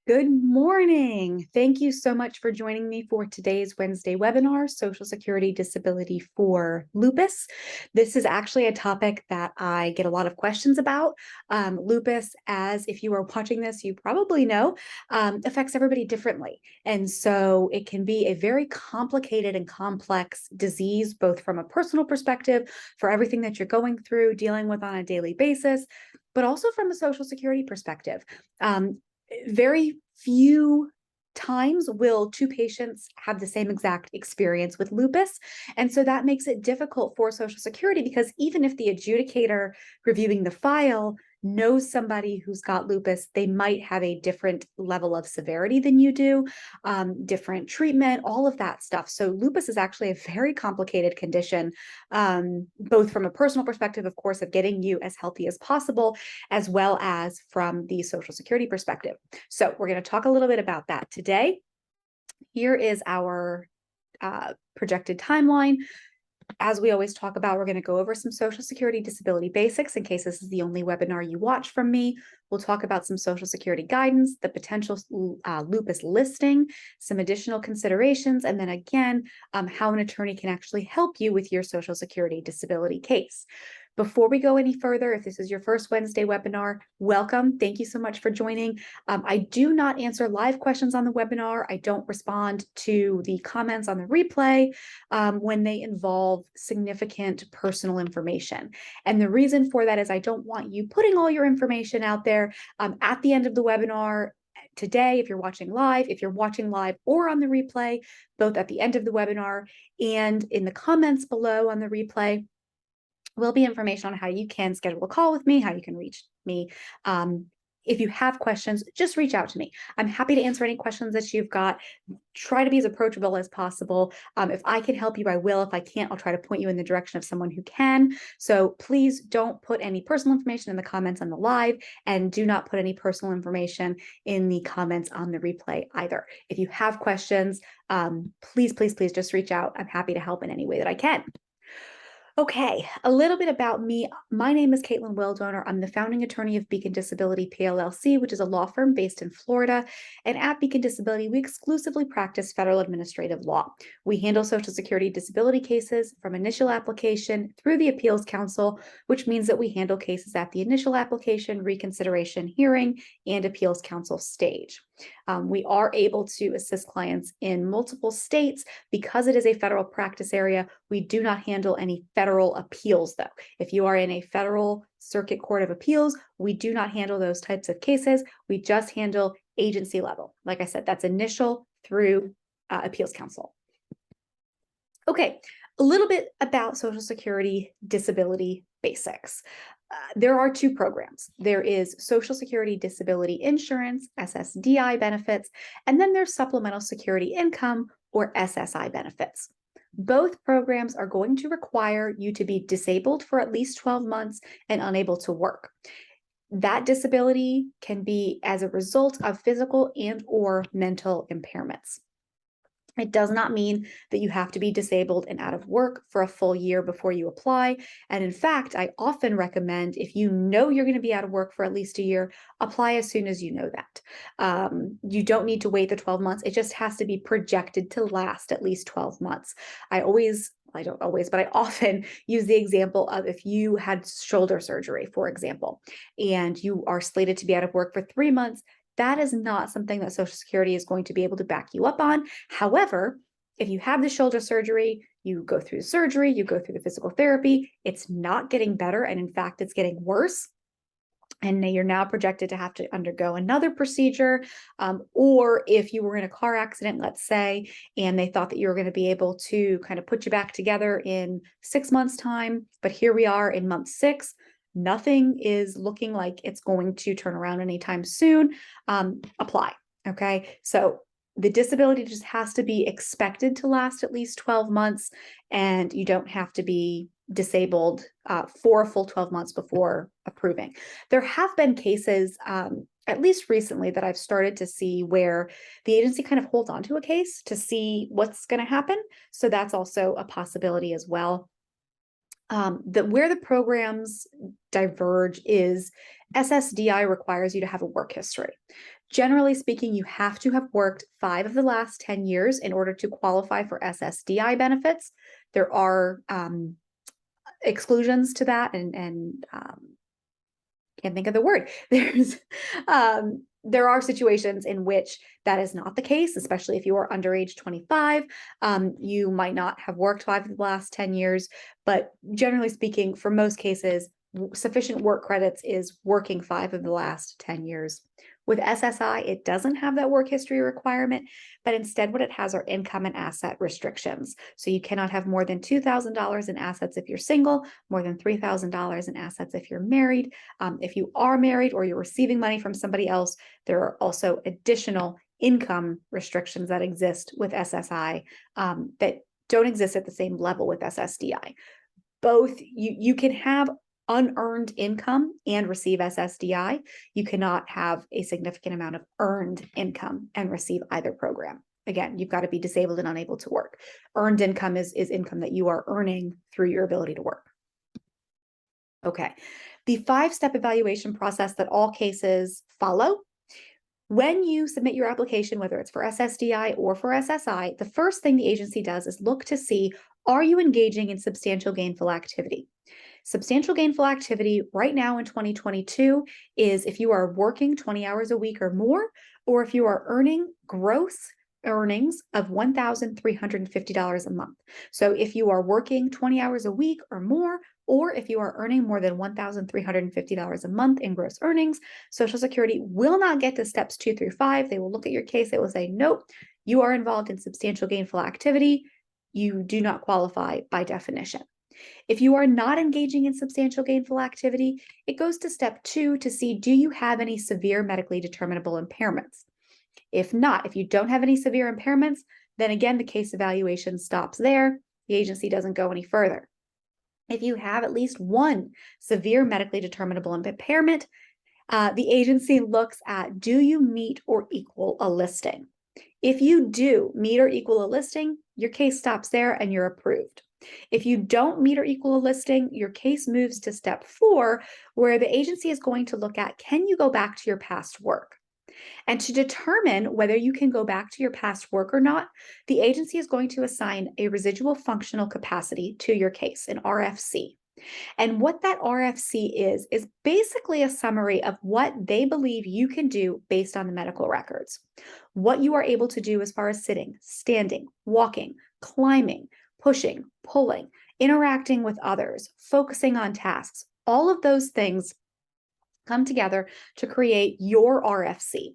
Good morning. Thank you so much for joining me for today's Wednesday webinar, Social Security Disability for Lupus. This is actually a topic that I get a lot of questions about. Lupus, as if you are watching this, you probably know, affects everybody differently. And so it can be a very complicated and complex disease, both from a personal perspective for everything that you're going through, dealing with on a daily basis, but also from a Social Security perspective. Very few times will two patients have the same exact experience with lupus. And so that makes it difficult for Social Security because even if the adjudicator reviewing the file knows somebody who's got lupus, they might have a different level of severity than you do, different treatment, all of that stuff. So lupus is actually a very complicated condition, both from a personal perspective, of course, of getting you as healthy as possible, as well as from the Social Security perspective. So we're going to talk a little bit about that today. Here is our projected timeline. As we always talk about, we're going to go over some Social Security disability basics in case this is the only webinar you watch from me. We'll talk about some Social Security guidance, the potential lupus listing, some additional considerations, and then again, how an attorney can actually help you with your Social Security disability case. Before we go any further, if this is your first Wednesday webinar, welcome. Thank you so much for joining. I do not answer live questions on the webinar. I don't respond to the comments on the replay when they involve significant personal information. And the reason for that is I don't want you putting all your information out there at the end of the webinar today, if you're watching live or on the replay, both at the end of the webinar and in the comments below on the replay, will be information on how you can schedule a call with me, how you can reach me. If you have questions, just reach out to me. I'm happy to answer any questions that you've got. Try to be as approachable as possible. If I can help you, I will. If I can't, I'll try to point you in the direction of someone who can. So please don't put any personal information in the comments on the live, and do not put any personal information in the comments on the replay either. If you have questions, please just reach out. I'm happy to help in any way that I can. Okay, a little bit about me. My name is Caitlin Willdonor. I'm the founding attorney of Beacon Disability PLLC, which is a law firm based in Florida. And at Beacon Disability, we exclusively practice federal administrative law. We handle Social Security disability cases from initial application through the Appeals Council, which means that we handle cases at the initial application, reconsideration, hearing, and Appeals Council stage. We are able to assist clients in multiple states. Because it is a federal practice area, we do not handle any federal appeals, though. If you are in a federal circuit court of appeals, we do not handle those types of cases. We just handle agency level. Like I said, that's initial through Appeals Council. Okay, a little bit about Social Security disability basics. There are two programs. There is Social Security Disability Insurance, SSDI benefits, and then there's Supplemental Security Income, or SSI benefits. Both programs are going to require you to be disabled for at least 12 months and unable to work. That disability can be as a result of physical and/or mental impairments. It does not mean that you have to be disabled and out of work for a full year before you apply. And in fact, I often recommend, if you know you're going to be out of work for at least a year, apply as soon as you know that. You don't need to wait the 12 months. It just has to be projected to last at least 12 months. I often use the example of if you had shoulder surgery, for example, and you are slated to be out of work for 3 months. That is not something that Social Security is going to be able to back you up on. However, if you have the shoulder surgery, you go through the surgery, you go through the physical therapy, it's not getting better, and in fact, it's getting worse, and you're now projected to have to undergo another procedure, or if you were in a car accident, let's say, and they thought that you were going to be able to kind of put you back together in 6 months' time, but here we are in month 6, nothing is looking like it's going to turn around anytime soon, apply, okay? So the disability just has to be expected to last at least 12 months, and you don't have to be disabled for a full 12 months before approving. There have been cases, at least recently, that I've started to see where the agency kind of holds on to a case to see what's going to happen. So that's also a possibility as well. Where the programs diverge is SSDI requires you to have a work history. Generally speaking, you have to have worked 5 of the last 10 years in order to qualify for SSDI benefits. There are exclusions to that, and can't think of the word. There are situations in which that is not the case, especially if you are under age 25. You might not have worked 5 of the last 10 years, but generally speaking, for most cases, sufficient work credits is working 5 of the last 10 years. With SSI, it doesn't have that work history requirement, but instead what it has are income and asset restrictions. So you cannot have more than $2,000 in assets if you're single, more than $3,000 in assets if you're married. If you are married or you're receiving money from somebody else, there are also additional income restrictions that exist with SSI that don't exist at the same level with SSDI. Both, you can have unearned income and receive SSDI. You cannot have a significant amount of earned income and receive either program. Again, you've got to be disabled and unable to work. Earned income is income that you are earning through your ability to work. Okay, the 5-step evaluation process that all cases follow. When you submit your application, whether it's for SSDI or for SSI, the first thing the agency does is look to see, are you engaging in substantial gainful activity? Substantial gainful activity right now in 2022 is if you are working 20 hours a week or more, or if you are earning gross earnings of $1,350 a month. So if you are working 20 hours a week or more, or if you are earning more than $1,350 a month in gross earnings, Social Security will not get to steps 2 through 5. They will look at your case. They will say, nope, you are involved in substantial gainful activity. You do not qualify by definition. If you are not engaging in substantial gainful activity, it goes to step 2 to see, do you have any severe medically determinable impairments? If not, if you don't have any severe impairments, then again, the case evaluation stops there. The agency doesn't go any further. If you have at least one severe medically determinable impairment, the agency looks at, do you meet or equal a listing? If you do meet or equal a listing, your case stops there and you're approved. If you don't meet or equal a listing, your case moves to step 4, where the agency is going to look at, can you go back to your past work? And to determine whether you can go back to your past work or not, the agency is going to assign a residual functional capacity to your case, an RFC. And what that RFC is basically a summary of what they believe you can do based on the medical records. What you are able to do as far as sitting, standing, walking, climbing, pushing, pulling, interacting with others, focusing on tasks, all of those things come together to create your RFC.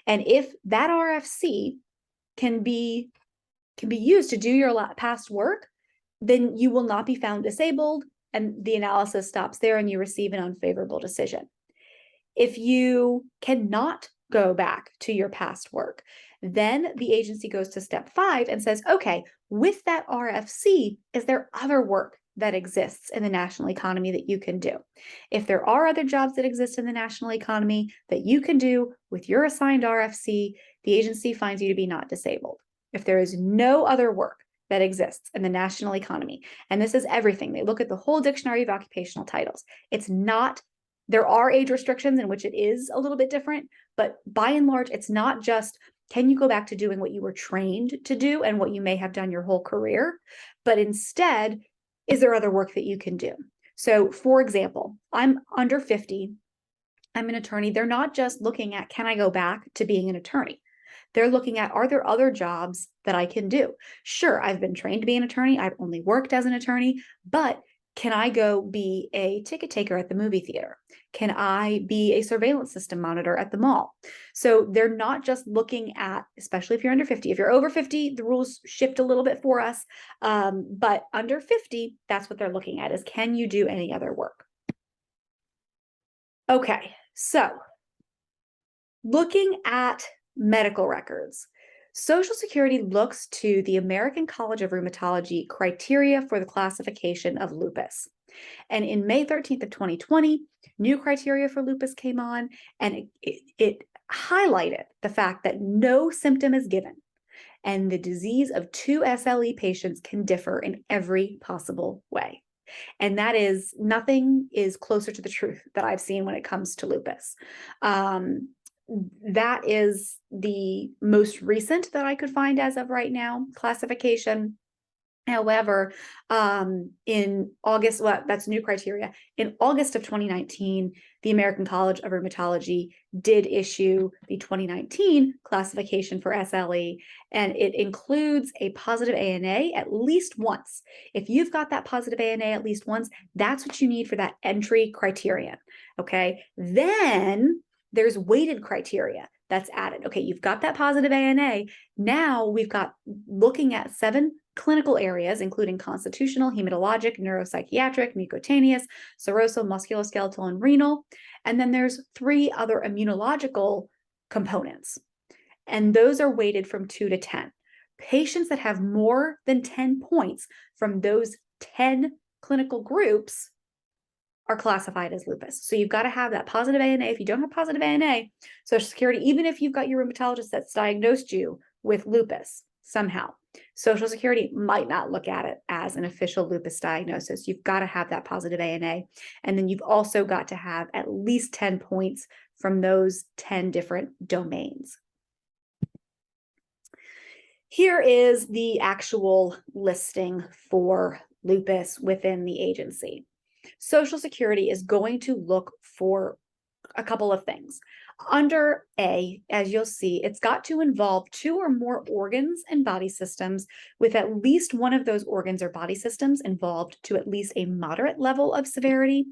And if that RFC can be used to do your past work, then you will not be found disabled, and the analysis stops there and you receive an unfavorable decision. If you cannot go back to your past work, then the agency goes to step 5 and says, okay, with that RFC, is there other work that exists in the national economy that you can do? If there are other jobs that exist in the national economy that you can do with your assigned RFC, the agency finds you to be not disabled. If there is no other work that exists in the national economy, and this is everything, they look at the whole dictionary of occupational titles. It's not, there are age restrictions in which it is a little bit different, but by and large, it's not just, can you go back to doing what you were trained to do and what you may have done your whole career, but instead, is there other work that you can do? So for example, I'm under 50, I'm an attorney. They're not just looking at, can I go back to being an attorney? They're looking at, are there other jobs that I can do? Sure, I've been trained to be an attorney. I've only worked as an attorney, but can I go be a ticket taker at the movie theater? Can I be a surveillance system monitor at the mall? So they're not just looking at, especially if you're under 50. If you're over 50, the rules shift a little bit for us. But under 50, that's what they're looking at, is can you do any other work? Okay, so looking at medical records, Social Security looks to the American College of Rheumatology criteria for the classification of lupus. And in May 13th of 2020, new criteria for lupus came on, and it highlighted the fact that no symptom is given, and the disease of 2 SLE patients can differ in every possible way. And that is, nothing is closer to the truth that I've seen when it comes to lupus. that is the most recent that I could find as of right now, classification. However, in August, well, that's new criteria. In August of 2019, the American College of Rheumatology did issue the 2019 classification for SLE, and it includes a positive ANA at least once. If you've got that positive ANA at least once, that's what you need for that entry criterion, okay? Then there's weighted criteria that's added. Okay, you've got that positive ANA. Now we've got looking at 7 clinical areas, including constitutional, hematologic, neuropsychiatric, mucocutaneous, serosal, musculoskeletal, and renal. And then there's 3 other immunological components. And those are weighted from 2 to 10. Patients that have more than 10 points from those 10 clinical groups are classified as lupus. So you've got to have that positive ANA. If you don't have positive ANA, Social Security, even if you've got your rheumatologist that's diagnosed you with lupus somehow, Social Security might not look at it as an official lupus diagnosis. You've got to have that positive ANA. And then you've also got to have at least 10 points from those 10 different domains. Here is the actual listing for lupus within the agency. Social Security is going to look for a couple of things. Under A, as you'll see, it's got to involve 2 or more organs and body systems, with at least one of those organs or body systems involved to at least a moderate level of severity.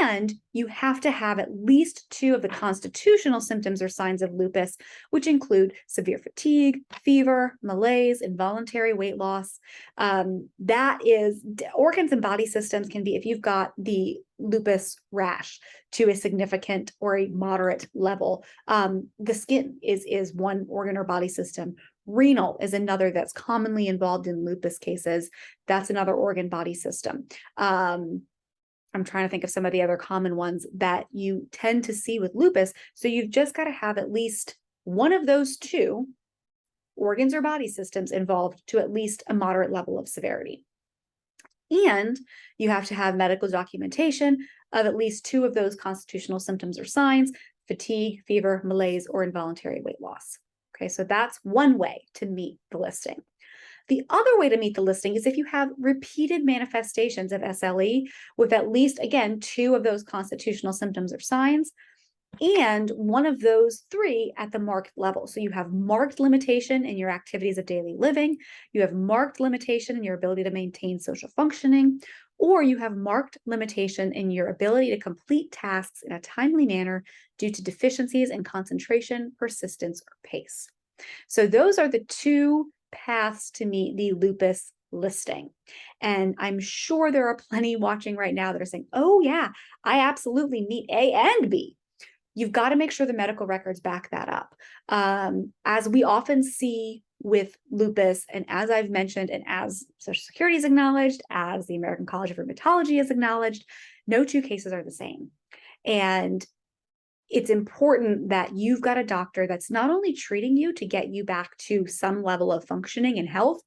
And you have to have at least 2 of the constitutional symptoms or signs of lupus, which include severe fatigue, fever, malaise, involuntary weight loss. That is, organs and body systems can be, if you've got the lupus rash to a significant or a moderate level. The skin is one organ or body system. Renal is another that's commonly involved in lupus cases. That's another organ body system. I'm trying to think of some of the other common ones that you tend to see with lupus. So you've just got to have at least one of those 2 organs or body systems involved to at least a moderate level of severity. And you have to have medical documentation of at least 2 of those constitutional symptoms or signs: fatigue, fever, malaise, or involuntary weight loss. Okay, so that's one way to meet the listing. The other way to meet the listing is if you have repeated manifestations of SLE with at least, again, 2 of those constitutional symptoms or signs, and one of those 3 at the marked level. So you have marked limitation in your activities of daily living, you have marked limitation in your ability to maintain social functioning, or you have marked limitation in your ability to complete tasks in a timely manner due to deficiencies in concentration, persistence, or pace. So those are the 2 paths to meet the lupus listing. And I'm sure there are plenty watching right now that are saying, oh yeah, I absolutely meet A and B. You've got to make sure the medical records back that up. As we often see with lupus, and as I've mentioned, and as Social Security is acknowledged, as the American College of Rheumatology is acknowledged, no 2 cases are the same. And it's important that you've got a doctor that's not only treating you to get you back to some level of functioning and health,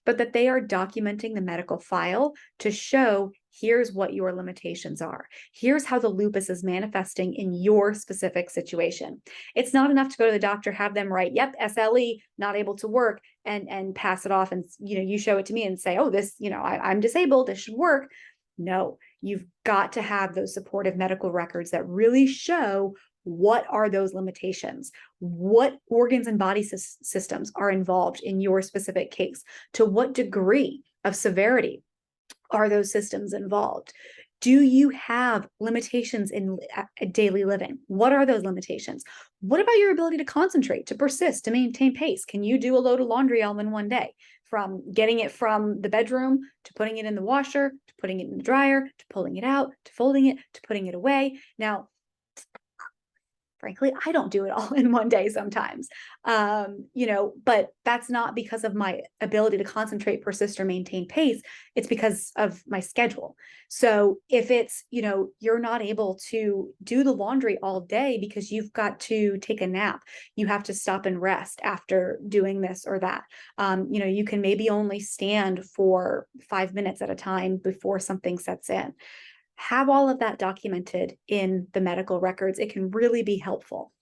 but that they are documenting the medical file to show, here's what your limitations are. Here's how the lupus is manifesting in your specific situation. It's not enough to go to the doctor, have them write, yep, SLE, not able to work, and pass it off. And you show it to me and say, oh, this, I'm disabled, this should work. No, you've got to have those supportive medical records that really show what are those limitations, what organs and body systems are involved in your specific case, to what degree of severity are those systems involved. Do you have limitations in daily living? What are those limitations? What about your ability to concentrate, to persist, to maintain pace? Can you do a load of laundry all in one day? From getting it from the bedroom, to putting it in the washer, to putting it in the dryer, to pulling it out, to folding it, to putting it away. Now, frankly, I don't do it all in one day sometimes, but that's not because of my ability to concentrate, persist, or maintain pace. It's because of my schedule. So if it's, you're not able to do the laundry all day because you've got to take a nap, you have to stop and rest after doing this or that. You can maybe only stand for 5 minutes at a time before something sets in. Have all of that documented in the medical records. It can really be helpful.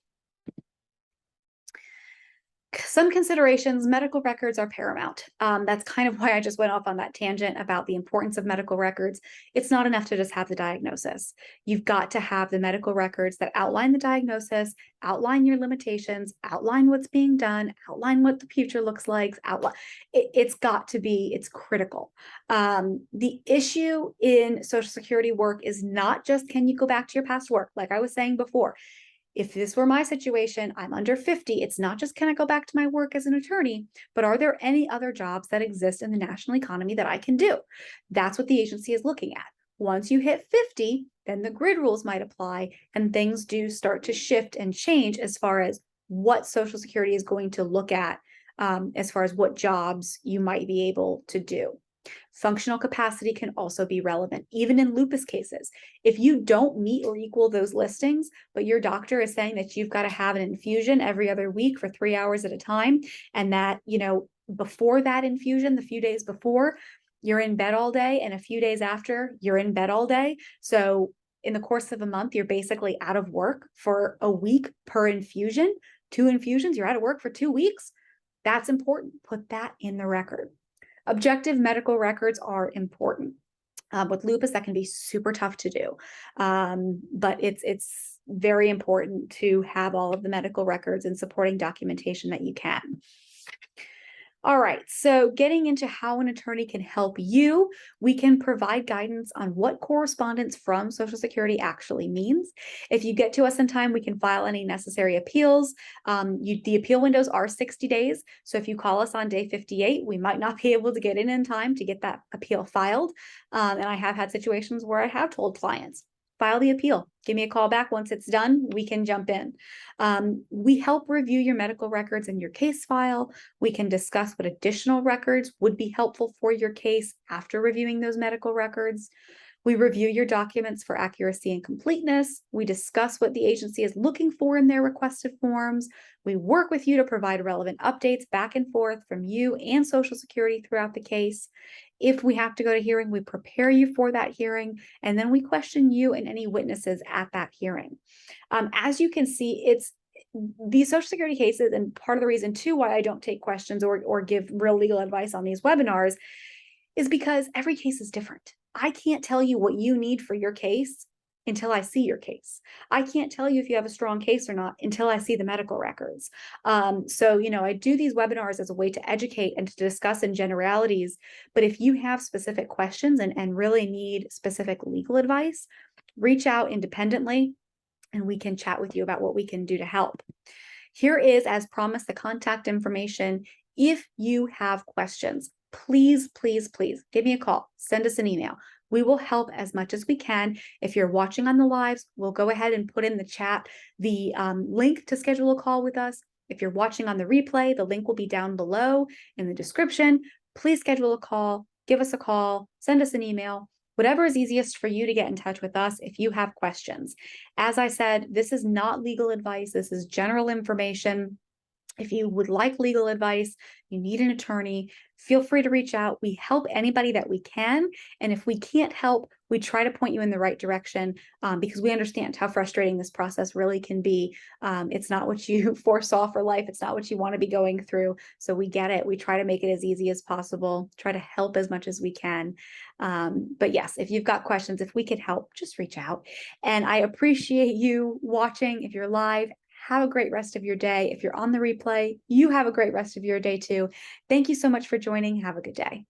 Some considerations, medical records are paramount. That's kind of why I just went off on that tangent about the importance of medical records. It's not enough to just have the diagnosis. You've got to have the medical records that outline the diagnosis, outline your limitations, outline what's being done, outline what the future looks like, it's got to be, it's critical. The issue in Social Security work is not just, can you go back to your past work? Like I was saying before, if this were my situation, I'm under 50. It's not just, can I go back to my work as an attorney, but are there any other jobs that exist in the national economy that I can do? That's what the agency is looking at. Once you hit 50, then the grid rules might apply and things do start to shift and change as far as what Social Security is going to look at, as far as what jobs you might be able to do. Functional capacity can also be relevant, even in lupus cases. If you don't meet or equal those listings, but your doctor is saying that you've got to have an infusion every other week for 3 hours at a time, and that, before that infusion, the few days before, you're in bed all day, and a few days after, you're in bed all day. So in the course of a month, you're basically out of work for a week per infusion. 2 infusions, you're out of work for 2 weeks. That's important. Put that in the record. Objective medical records are important. With lupus, that can be super tough to do, but it's very important to have all of the medical records and supporting documentation that you can. All right, so getting into how an attorney can help you, we can provide guidance on what correspondence from Social Security actually means. If you get to us in time, we can file any necessary appeals. The appeal windows are 60 days. So if you call us on day 58, we might not be able to get in time to get that appeal filed. And I have had situations where I have told clients, file the appeal. Give me a call back once it's done. We can jump in. We help review your medical records and your case file. We can discuss what additional records would be helpful for your case after reviewing those medical records. We review your documents for accuracy and completeness. We discuss what the agency is looking for in their requested forms. We work with you to provide relevant updates back and forth from you and Social Security throughout the case. If we have to go to hearing, we prepare you for that hearing, and then we question you and any witnesses at that hearing. As you can see, it's these Social Security cases, and part of the reason too why I don't take questions or give real legal advice on these webinars is because every case is different. I can't tell you what you need for your case until I see your case. I can't tell you if you have a strong case or not until I see the medical records. So, I do these webinars as a way to educate and to discuss in generalities, but if you have specific questions and really need specific legal advice, reach out independently and we can chat with you about what we can do to help. Here is, as promised, the contact information. If you have questions, please, please, please give me a call, send us an email. We will help as much as we can. If you're watching on the lives, we'll go ahead and put in the chat the link to schedule a call with us. If you're watching on the replay, the link will be down below in the description. Please schedule a call, give us a call, send us an email, whatever is easiest for you to get in touch with us if you have questions. As I said, this is not legal advice. This is general information. If you would like legal advice, you need an attorney, feel free to reach out. We help anybody that we can. And if we can't help, we try to point you in the right direction because we understand how frustrating this process really can be. It's not what you foresaw for life. It's not what you want to be going through. So we get it. We try to make it as easy as possible, try to help as much as we can. But yes, if you've got questions, if we can help, just reach out. And I appreciate you watching. If you're live, have a great rest of your day. If you're on the replay, you have a great rest of your day too. Thank you so much for joining. Have a good day.